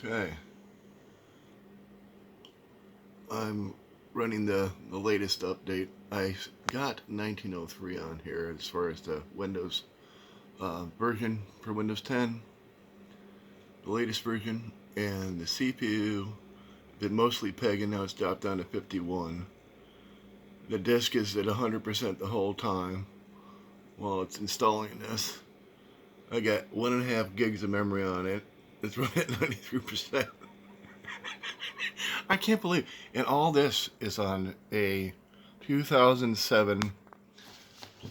Okay. I'm running the latest update. I got 1903 on here as far as the Windows version for Windows 10, the latest version, and the CPU been mostly pegging. Now it's dropped down to 51. The disk is at 100% the whole time while it's installing this. I got 1.5 gigs of memory on it. It's running at 93%. I can't believe, and all this is on a 2007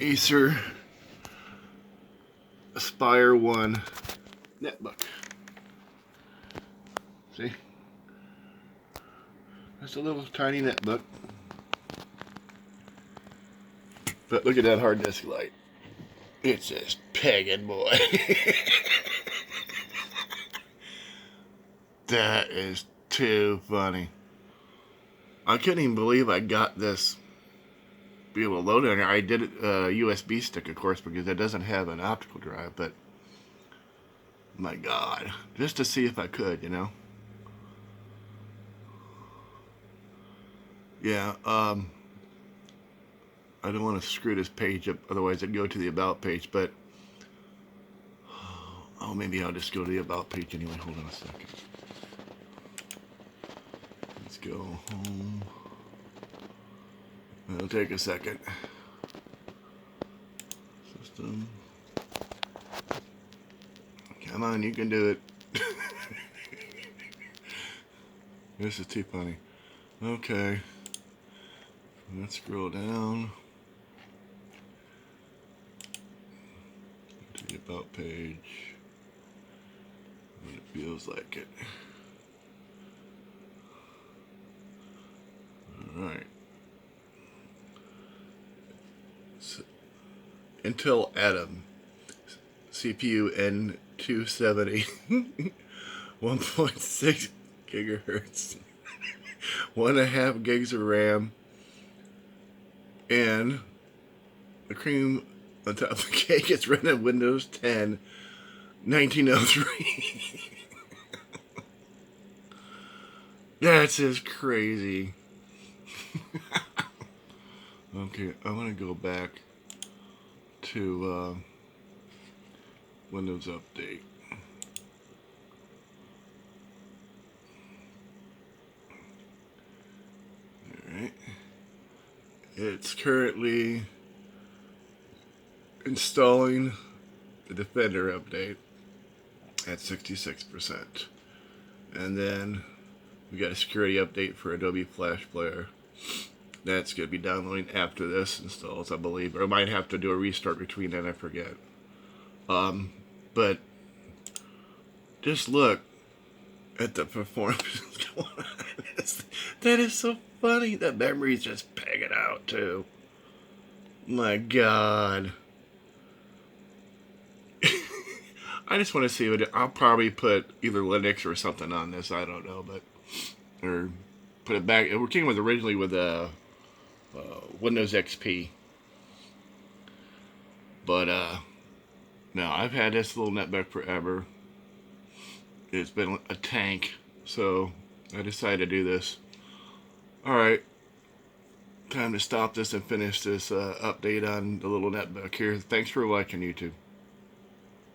Acer Aspire One Netbook. See? That's a little tiny netbook. But look at that hard disk light. It's just pegging, boy. That is too funny. I couldn't even believe I got this, be able to load it on here. I did it USB stick, of course, because it doesn't have an optical drive, but my God, just to see if I could, you know. Yeah, I don't want to screw this page up, otherwise I'd go to the About page, but oh, maybe I'll just go to the About page anyway. Hold on a second. Let's go home. It'll take a second. System. Come on, you can do it. This is too funny. Okay. Let's scroll down to the About page when it feels like it. Alright. So, Intel Atom CPU N270 1.6 gigahertz 1.5 gigs of RAM, and the cream on top of the cake is running Windows 10 1903. That's just crazy. Okay, I'm going to go back to Windows Update. Alright. It's currently installing the Defender update at 66%. And then we got a security update for Adobe Flash Player. That's going to be downloading after this installs, I believe. Or I might have to do a restart between then, I forget. But just look at the performance going on. That is so funny. That memory's just pegging out, too. My God. I just want to see what I'll probably put either Linux or something on this. I don't know, but or put it back. It came with originally with Windows XP, but no, I've had this little netbook forever. It's been a tank, so I decided to do this. All right, time to stop this and finish this update on the little netbook here. Thanks for watching, YouTube.